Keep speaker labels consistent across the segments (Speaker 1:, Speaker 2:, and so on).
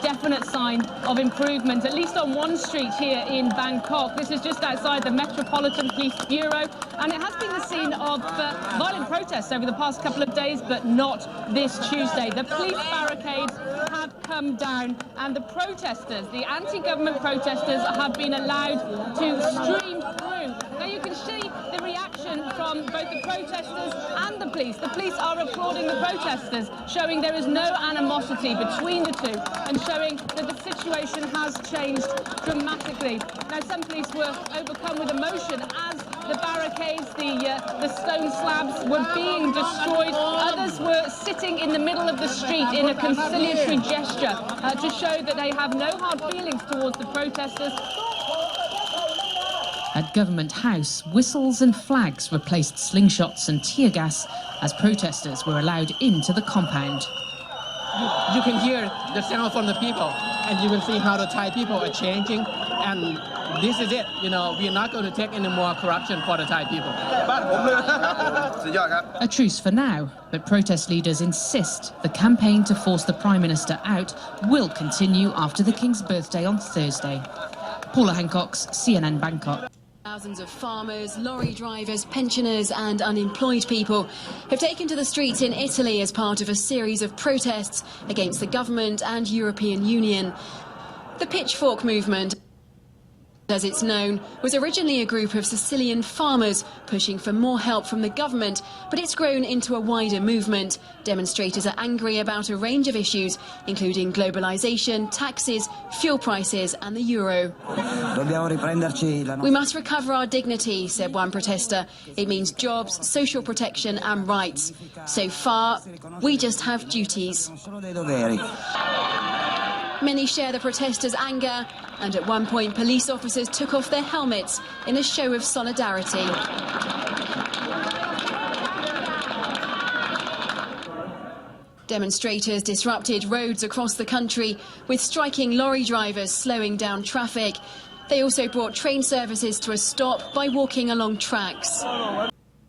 Speaker 1: definite sign of improvement, at least on one street here in Bangkok. This is just outside the Metropolitan Police Bureau, and it has been the scene of violent protests over the past couple of days, but not this Tuesday. The police barricades have come down, and the protesters, the anti-government protesters, have been allowed to stream through. Now you can see the reaction from both the protesters and the police. The police are applauding the protesters, showing there is no animosity between the two and showing that the situation has changed dramatically. Now, some police were overcome with emotion as the barricades, the stone slabs were being destroyed. Others were sitting in the middle of the street in a conciliatory gesture to show that they have no hard feelings towards the protesters.
Speaker 2: At Government House, whistles and flags replaced slingshots and tear gas as protesters were allowed into the compound.
Speaker 3: You can hear the sound from the people, and you can see how the Thai people are changing, and this is it. You know, we're not going to take any more corruption for the Thai people.
Speaker 2: A truce for now, but protest leaders insist the campaign to force the Prime Minister out will continue after the King's birthday on Thursday. Paula Hancock's CNN Bangkok.
Speaker 4: Thousands of farmers, lorry drivers, pensioners and unemployed people have taken to the streets in Italy as part of a series of protests against the government and European Union. The Pitchfork movement, as it's known, was originally a group of Sicilian farmers pushing for more help from the government, but it's grown into a wider movement. Demonstrators are angry about a range of issues, including globalisation, taxes, fuel prices and the euro. We must recover our dignity, said one protester. It means jobs, social protection and rights. So far, we just have duties. Many share the protesters' anger, and at one point police officers took off their helmets in a show of solidarity. Demonstrators disrupted roads across the country, with striking lorry drivers slowing down traffic. They also brought train services to a stop by walking along tracks.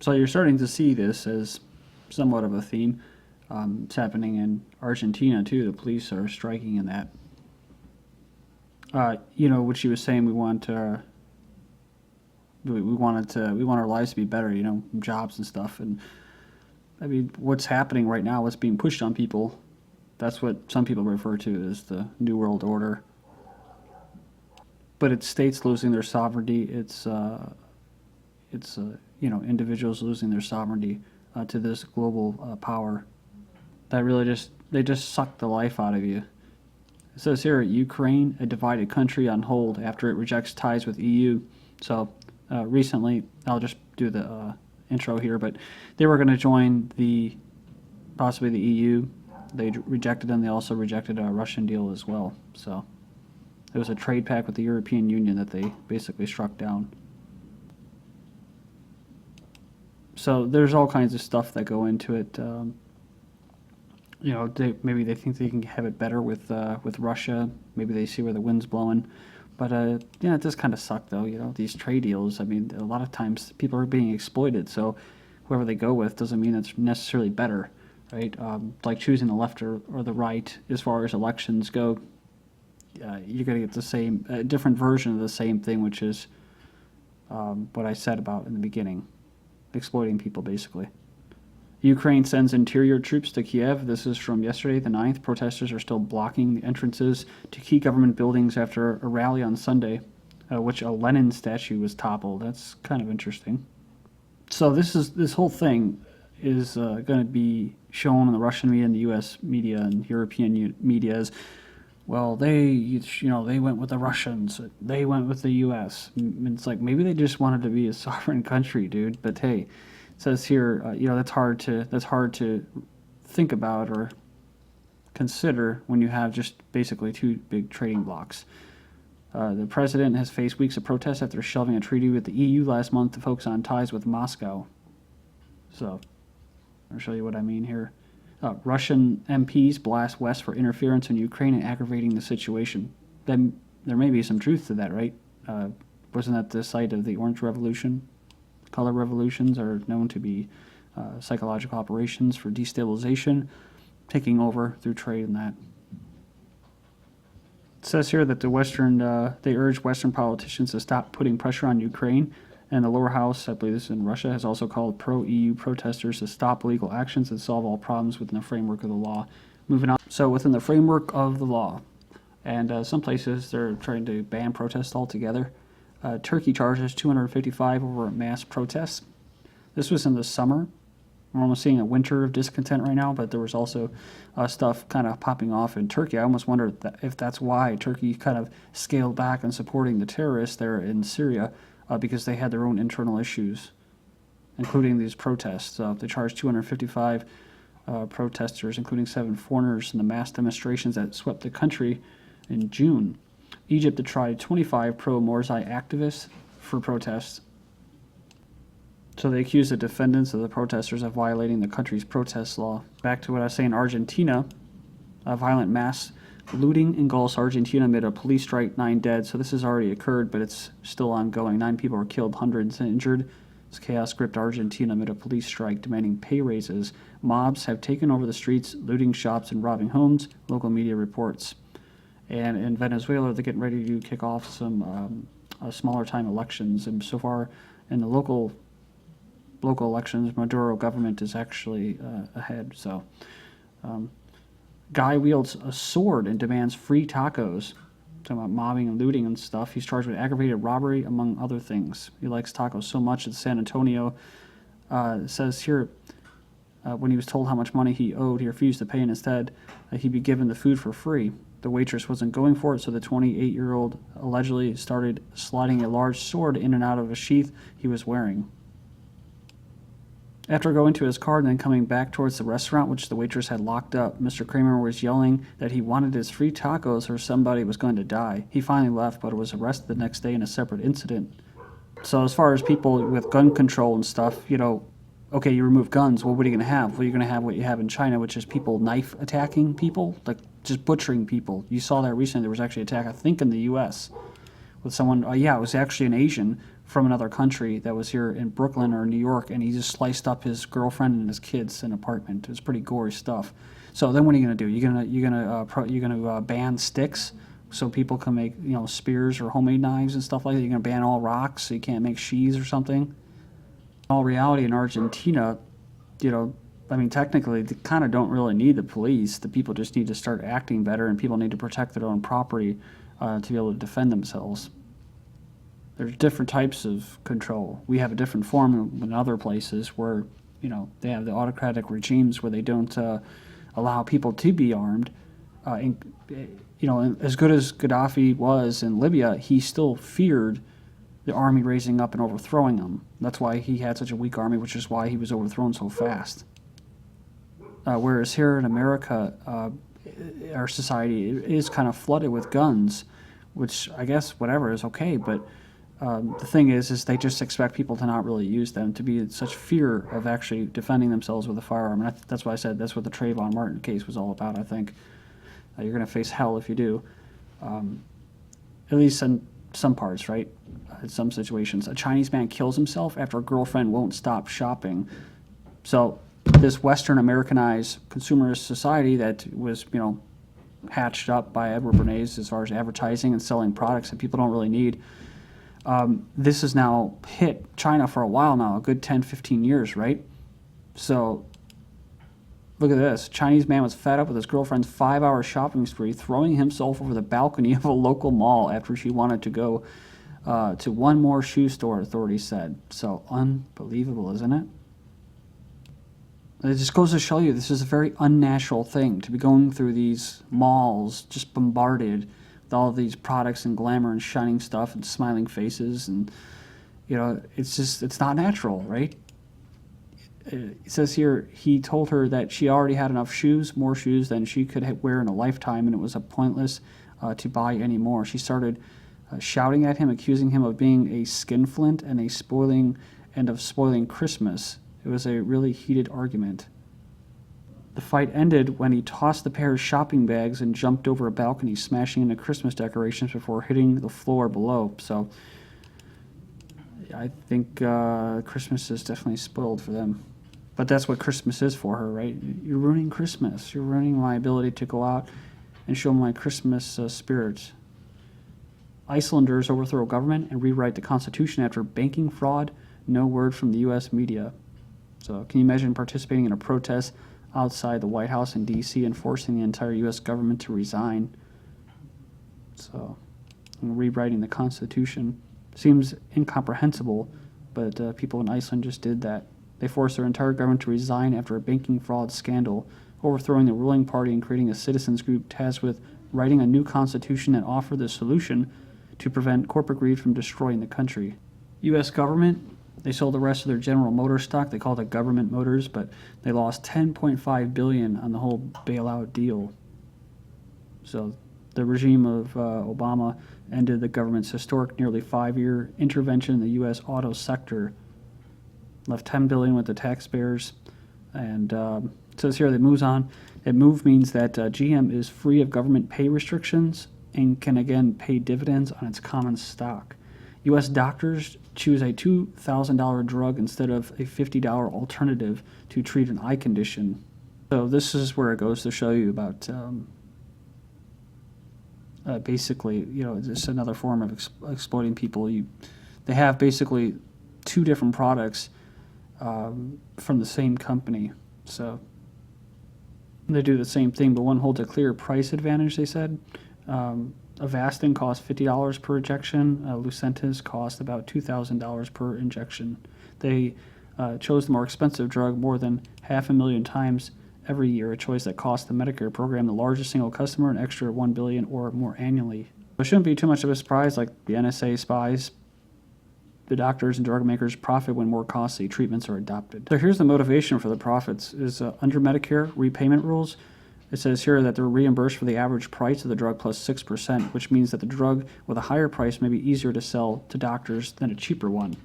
Speaker 5: So you're starting to see this as somewhat of a theme. It's happening in Argentina too. The police are striking in that. You know what she was saying. We want our lives to be better. You know, jobs and stuff. And I mean, what's happening right now? What's being pushed on people? That's what some people refer to as the New World Order. But it's states losing their sovereignty. It's you know, individuals losing their sovereignty to this global power. That really they just suck the life out of you. It says here, Ukraine, a divided country on hold after it rejects ties with EU. So recently, I'll just do the intro here, but they were going to join possibly the EU. They rejected them. They also rejected a Russian deal as well. So it was a trade pact with the European Union that they basically struck down. So there's all kinds of stuff that go into it. You know, maybe they think they can have it better with Russia. Maybe they see where the wind's blowing. But yeah, it does kind of suck though. You know, these trade deals. I mean, a lot of times people are being exploited. So whoever they go with doesn't mean it's necessarily better, right? Like choosing the left or the right as far as elections go. You're going to get the same, a different version of the same thing, which is what I said about in the beginning, exploiting people basically. Ukraine sends interior troops to Kiev. This is from yesterday, the 9th. Protesters are still blocking the entrances to key government buildings after a rally on Sunday, which a Lenin statue was toppled. That's kind of interesting. So this whole thing is going to be shown in the Russian media and the U.S. media and European media as, well, they went with the Russians. They went with the U.S. It's like, maybe they just wanted to be a sovereign country, dude. But hey, it says here, that's hard to think about or consider when you have just basically two big trading blocks. The president has faced weeks of protests after shelving a treaty with the EU last month to focus on ties with Moscow. So, I'll show you what I mean here. Russian MPs blast West for interference in Ukraine and aggravating the situation. Then there may be some truth to that, right? Wasn't that the site of the Orange Revolution? Color revolutions are known to be psychological operations for destabilization, taking over through trade and that. says here that they urge Western politicians to stop putting pressure on Ukraine, and the lower house, I believe this is in Russia, has also called pro-EU protesters to stop illegal actions and solve all problems within the framework of the law. Moving on. So within the framework of the law, and some places they're trying to ban protests altogether. Turkey charges 255 over mass protests. This was in the summer. We're almost seeing a winter of discontent right now, but there was also stuff kind of popping off in Turkey. I almost wonder if that's why Turkey kind of scaled back on supporting the terrorists there in Syria, because they had their own internal issues, including these protests. They charged 255 protesters, including 7 foreigners, in the mass demonstrations that swept the country in June. Egypt had tried 25 pro-Morsi activists for protests. So they accused the defendants of the protesters of violating the country's protest law. Back to what I was saying, Argentina, a violent mass looting engulfs Argentina amid a police strike, 9 dead. So this has already occurred, but it's still ongoing. 9 people were killed, hundreds injured. This chaos gripped Argentina amid a police strike demanding pay raises. Mobs have taken over the streets, looting shops and robbing homes, local media reports. And in Venezuela, they're getting ready to kick off some smaller time elections. And so far, in the local elections, Maduro government is actually ahead. So, guy wields a sword and demands free tacos. Talking about mobbing and looting and stuff. He's charged with aggravated robbery, among other things. He likes tacos so much that San Antonio says here, when he was told how much money he owed, he refused to pay, and instead he'd be given the food for free. The waitress wasn't going for it, so the 28-year-old allegedly started sliding a large sword in and out of a sheath he was wearing. After going to his car and then coming back towards the restaurant, which the waitress had locked up, Mr. Kramer was yelling that he wanted his free tacos or somebody was going to die. He finally left, but was arrested the next day in a separate incident. So as far as people with gun control and stuff, okay, you remove guns, well, what are you going to have? Well, you're going to have what you have in China, which is people knife attacking people, like just butchering people. You saw that recently. There was actually an attack, I think, in the U.S. with someone, it was actually an Asian from another country that was here in Brooklyn or New York, and he just sliced up his girlfriend and his kids in an apartment. It was pretty gory stuff. So then what are you going to do? You're going to ban sticks so people can make spears or homemade knives and stuff like that. You're going to ban all rocks so you can't make sheaths or something. In all reality, in Argentina, technically they kind of don't really need the police. The people just need to start acting better, and people need to protect their own property to be able to defend themselves. There's different types of control. We have a different form in other places where, they have the autocratic regimes where they don't allow people to be armed. As good as Gaddafi was in Libya, he still feared the army raising up and overthrowing him. That's why he had such a weak army, which is why he was overthrown so fast. Whereas here in America, our society is kind of flooded with guns, which I guess whatever is okay, but the thing is they just expect people to not really use them, to be in such fear of actually defending themselves with a firearm. And that's why I said that's what the Trayvon Martin case was all about, I think. You're going to face hell if you do. At least in some parts, right? In some situations. A Chinese man kills himself after a girlfriend won't stop shopping. So this Western Americanized consumerist society that was, hatched up by Edward Bernays as far as advertising and selling products that people don't really need, this has now hit China for a while now, a good 10, 15 years, right? So look at this. Chinese man was fed up with his girlfriend's 5-hour shopping spree, throwing himself over the balcony of a local mall after she wanted to go to one more shoe store, authorities said. So unbelievable, isn't it? It just goes to show you this is a very unnatural thing, to be going through these malls just bombarded with all of these products and glamour and shining stuff and smiling faces, and it's not natural, right? It says here he told her that she already had enough shoes, more shoes than she could wear in a lifetime, and it was pointless to buy any more. She started shouting at him, accusing him of being a skinflint and of spoiling Christmas. It was a really heated argument. The fight ended when he tossed the pair of shopping bags and jumped over a balcony, smashing into Christmas decorations before hitting the floor below. So I think Christmas is definitely spoiled for them. But that's what Christmas is for her, right? You're ruining Christmas. You're ruining my ability to go out and show my Christmas spirit. Icelanders overthrow government and rewrite the constitution after banking fraud. No word from the U.S. media. So can you imagine participating in a protest outside the White House in D.C. and forcing the entire U.S. government to resign? So rewriting the constitution seems incomprehensible, but people in Iceland just did that. They forced their entire government to resign after a banking fraud scandal, overthrowing the ruling party and creating a citizens group tasked with writing a new constitution that offered the solution to prevent corporate greed from destroying the country. U.S. government, they sold the rest of their General Motors stock. They called it Government Motors, but they lost $10.5 billion on the whole bailout deal. So the regime of Obama ended the government's historic nearly 5-year intervention in the U.S. auto sector, left $10 billion with the taxpayers, and it says here that moves on. That move means that GM is free of government pay restrictions and can again pay dividends on its common stock. U.S. doctors choose a $2,000 drug instead of a $50 alternative to treat an eye condition. So this is where it goes to show you about basically, it's another form of exploiting people. They have basically two different products from the same company. So they do the same thing, but one holds a clear price advantage, they said. Avastin costs $50 per injection. Lucentis cost about $2,000 per injection. They chose the more expensive drug more than 500,000 times every year, a choice that costs the Medicare program, the largest single customer, an extra $1 billion or more annually. It shouldn't be too much of a surprise, like the NSA spies. The doctors and drug makers profit when more costly treatments are adopted. So here's the motivation for the profits, is under Medicare repayment rules. It says here that they're reimbursed for the average price of the drug plus 6%, which means that the drug with a higher price may be easier to sell to doctors than a cheaper one.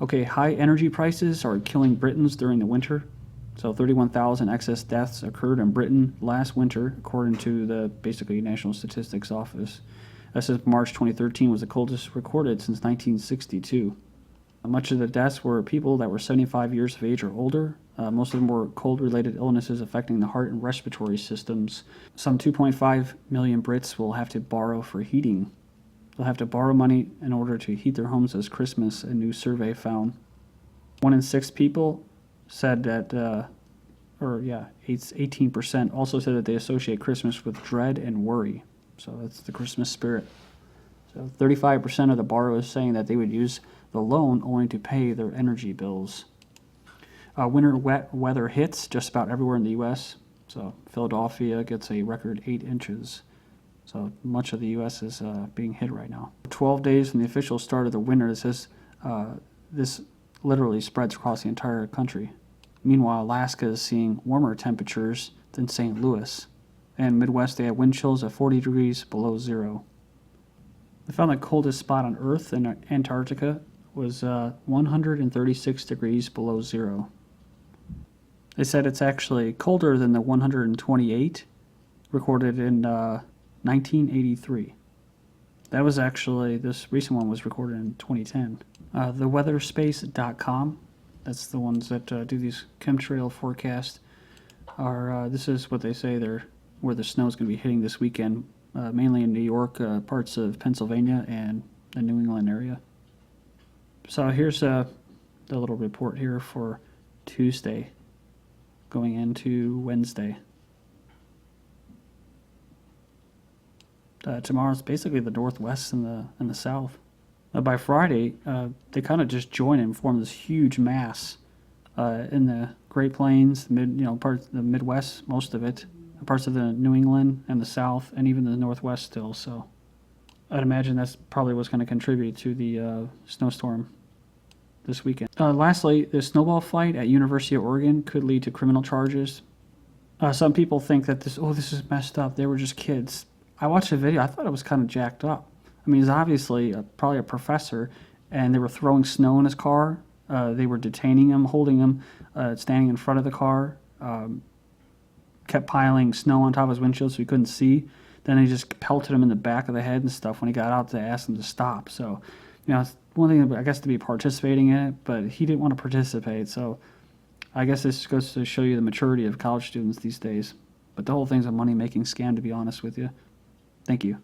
Speaker 5: Okay, high energy prices are killing Britons during the winter. So 31,000 excess deaths occurred in Britain last winter, according to the basically National Statistics Office. That says March 2013 was the coldest recorded since 1962. Much of the deaths were people that were 75 years of age or older. Most of them were cold-related illnesses affecting the heart and respiratory systems. Some 2.5 million Brits will have to borrow for heating. They'll have to borrow money in order to heat their homes this Christmas, a new survey found. 1 in 6 people said that, 18% also said that they associate Christmas with dread and worry. So that's the Christmas spirit. So 35% of the borrowers saying that they would use the loan only to pay their energy bills. Winter wet weather hits just about everywhere in the U.S. So Philadelphia gets a record 8 inches. So much of the U.S. is being hit right now. 12 days from the official start of the winter, this literally spreads across the entire country. Meanwhile, Alaska is seeing warmer temperatures than St. Louis. And Midwest, they have wind chills of 40 degrees below zero. They found the coldest spot on Earth in Antarctica was 136 degrees below zero. They said it's actually colder than the 128 recorded in 1983. That was actually, this recent one was recorded in 2010. Theweatherspace.com, that's the ones that do these chemtrail forecasts, this is what they say where the snow is going to be hitting this weekend, mainly in New York, parts of Pennsylvania, and the New England area. So here's the little report here for Tuesday going into Wednesday. Tomorrow's basically the Northwest and the South. By Friday, they kind of just join and form this huge mass in the Great Plains, parts of the Midwest, most of it, parts of the New England and the South, and even the Northwest still. So I'd imagine that's probably what's going to contribute to the snowstorm this weekend. Lastly, the snowball fight at University of Oregon could lead to criminal charges. Some people think that this is messed up. They were just kids. I watched the video. I thought it was kind of jacked up. I mean, he's obviously probably a professor, and they were throwing snow in his car. They were detaining him, holding him, standing in front of the car, kept piling snow on top of his windshield so he couldn't see. Then they just pelted him in the back of the head and stuff. When he got out, they asked him to stop. So, it's one thing, I guess, to be participating in it, but he didn't want to participate. So I guess this goes to show you the maturity of college students these days. But the whole thing's a money-making scam, to be honest with you. Thank you.